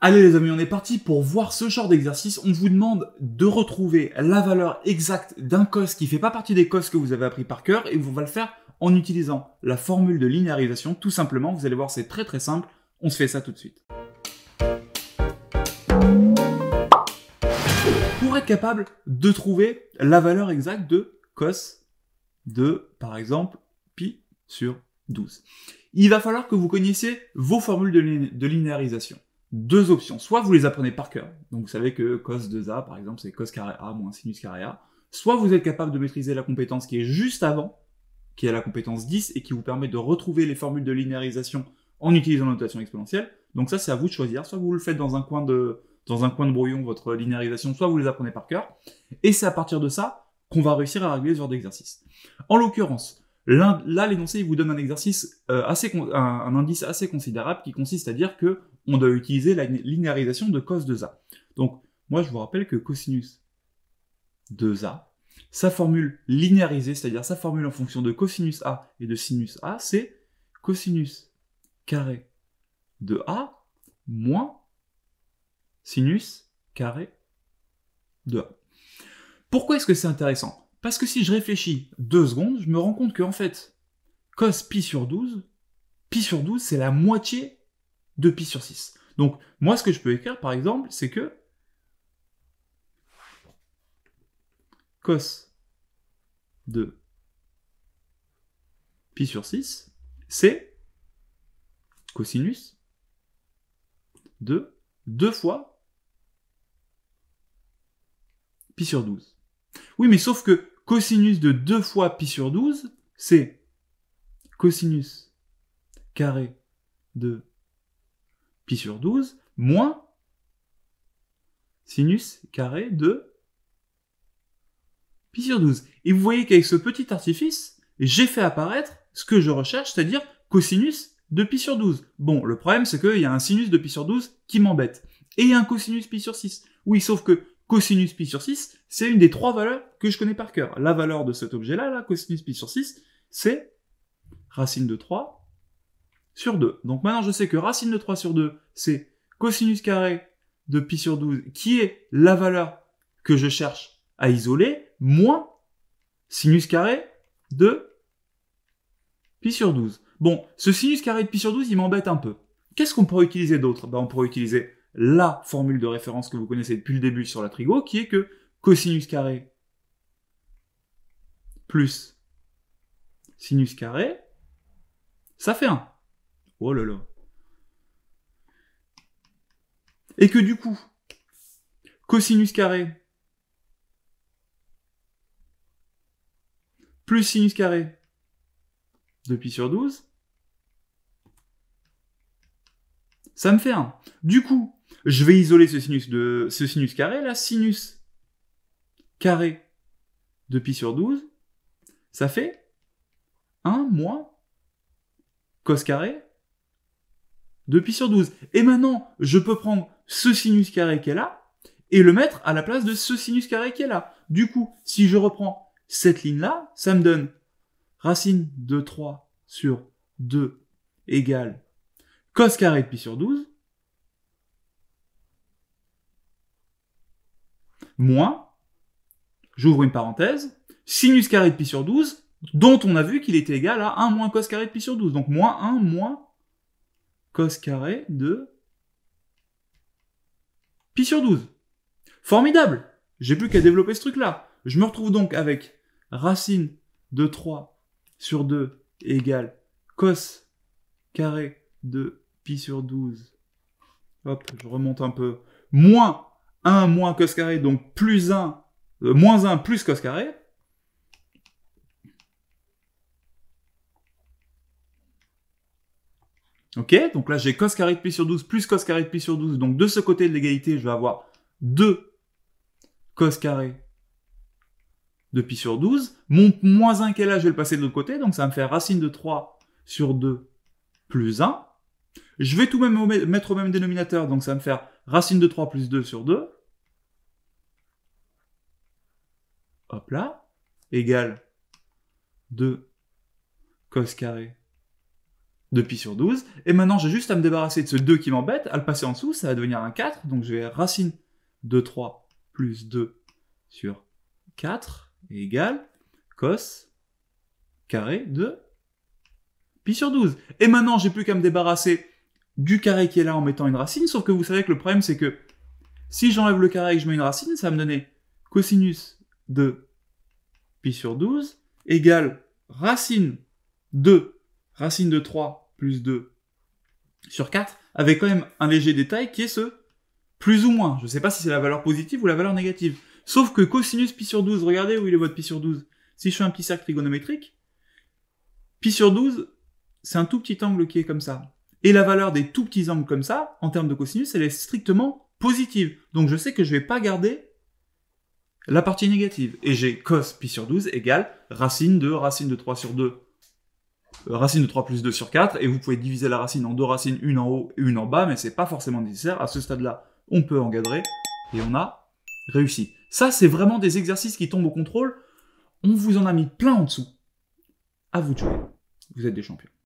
Allez les amis, on est parti pour voir ce genre d'exercice. On vous demande de retrouver la valeur exacte d'un cos qui ne fait pas partie des cos que vous avez appris par cœur et on va le faire en utilisant la formule de linéarisation. Tout simplement, vous allez voir, c'est très simple. On se fait ça tout de suite. Pour être capable de trouver la valeur exacte de cos de, par exemple, pi sur 12, il va falloir que vous connaissiez vos formules de linéarisation. Deux options. Soit vous les apprenez par cœur, donc vous savez que cos 2a, par exemple, c'est cos carré a moins sinus carré a. Soit vous êtes capable de maîtriser la compétence qui est juste avant, qui est la compétence 10, et qui vous permet de retrouver les formules de linéarisation en utilisant la notation exponentielle. Donc ça, c'est à vous de choisir. Soit vous le faites dans un coin de brouillon, votre linéarisation, soit vous les apprenez par cœur. Et c'est à partir de ça qu'on va réussir à régler ce genre d'exercice. En l'occurrence, là, l'énoncé, il vous donne un exercice un indice assez considérable qui consiste à dire que on doit utiliser la linéarisation de cos 2a. Donc, moi, je vous rappelle que cosinus 2a, sa formule linéarisée, c'est-à-dire sa formule en fonction de cosinus a et de sinus a, c'est cosinus carré de a moins sinus carré de a. Pourquoi est-ce que c'est intéressant? Parce que si je réfléchis 2 secondes, je me rends compte que en fait, cos pi sur 12, c'est la moitié de pi sur 6. Donc, moi, ce que je peux écrire, par exemple, c'est que cos de pi sur 6, c'est cosinus de 2 fois pi sur 12. Oui, mais sauf que cosinus de 2 fois pi sur 12, c'est cosinus carré de pi sur 12 moins sinus carré de pi sur 12. Et vous voyez qu'avec ce petit artifice, j'ai fait apparaître ce que je recherche, c'est-à-dire cosinus de pi sur 12. Bon, le problème, c'est qu'il y a un sinus de pi sur 12 qui m'embête. Et un cosinus pi sur 6. Oui, sauf que cosinus pi sur 6, c'est une des 3 valeurs que je connais par cœur. La valeur de cet objet-là, là, cosinus pi sur 6, c'est racine de 3 sur 2. Donc maintenant, je sais que racine de 3 sur 2, c'est cosinus carré de pi sur 12, qui est la valeur que je cherche à isoler, moins sinus carré de pi sur 12. Bon, ce sinus carré de pi sur 12, il m'embête un peu. Qu'est-ce qu'on pourrait utiliser d'autre? On pourrait utiliser la formule de référence que vous connaissez depuis le début sur la trigo, qui est que cosinus carré plus sinus carré, ça fait 1. Oh là là. Et que du coup, cosinus carré plus sinus carré de pi sur 12, ça me fait 1. Du coup, je vais isoler ce sinus carré, là, sinus carré de pi sur 12, ça fait 1 moins cos carré de pi sur 12. Et maintenant, je peux prendre ce sinus carré qui est là, et le mettre à la place de ce sinus carré qui est là. Du coup, si je reprends cette ligne-là, ça me donne racine de 3 sur 2 égale cos carré de pi sur 12, moins, j'ouvre une parenthèse, sinus carré de pi sur 12, dont on a vu qu'il était égal à 1 moins cos carré de pi sur 12. Donc moins 1 moins cos carré de pi sur 12. Formidable! J'ai plus qu'à développer ce truc-là. Je me retrouve donc avec racine de 3 sur 2 égale cos carré de pi sur 12. Hop, je remonte un peu. Moins 1 moins cos carré, donc plus 1, moins 1 plus cos carré. Ok, donc là j'ai cos carré de pi sur 12 plus cos carré de pi sur 12. Donc de ce côté de l'égalité, je vais avoir 2 cos carré de pi sur 12. Mon moins 1 qui est là, je vais le passer de l'autre côté. Donc ça va me faire racine de 3 sur 2 plus 1. Je vais tout de même mettre au même dénominateur. Donc ça va me faire racine de 3 plus 2 sur 2. Hop là. Égale 2 cos carré de pi sur 12. Et maintenant, j'ai juste à me débarrasser de ce 2 qui m'embête, à le passer en dessous, ça va devenir un 4. Donc je vais racine de 3 plus 2 sur 4 égale cos carré de pi sur 12. Et maintenant, j'ai plus qu'à me débarrasser du carré qui est là en mettant une racine, sauf que vous savez que le problème, c'est que si j'enlève le carré et que je mets une racine, ça va me donner cosinus de pi sur 12 égale racine de 3 plus 2 sur 4, avec quand même un léger détail qui est ce plus ou moins. Je ne sais pas si c'est la valeur positive ou la valeur négative. Sauf que cosinus pi sur 12, regardez où il est votre pi sur 12. Si je fais un petit cercle trigonométrique, pi sur 12, c'est un tout petit angle qui est comme ça. Et la valeur des tout petits angles comme ça, en termes de cosinus, elle est strictement positive. Donc je sais que je ne vais pas garder la partie négative. Et j'ai cos pi sur 12 égale racine de 3 sur 2, racine de 3 plus 2 sur 4, et vous pouvez diviser la racine en deux racines, une en haut et une en bas, mais c'est pas forcément nécessaire. À ce stade-là, on peut engadrer, et on a réussi. Ça, c'est vraiment des exercices qui tombent au contrôle. On vous en a mis plein en dessous. À vous de jouer. Vous êtes des champions.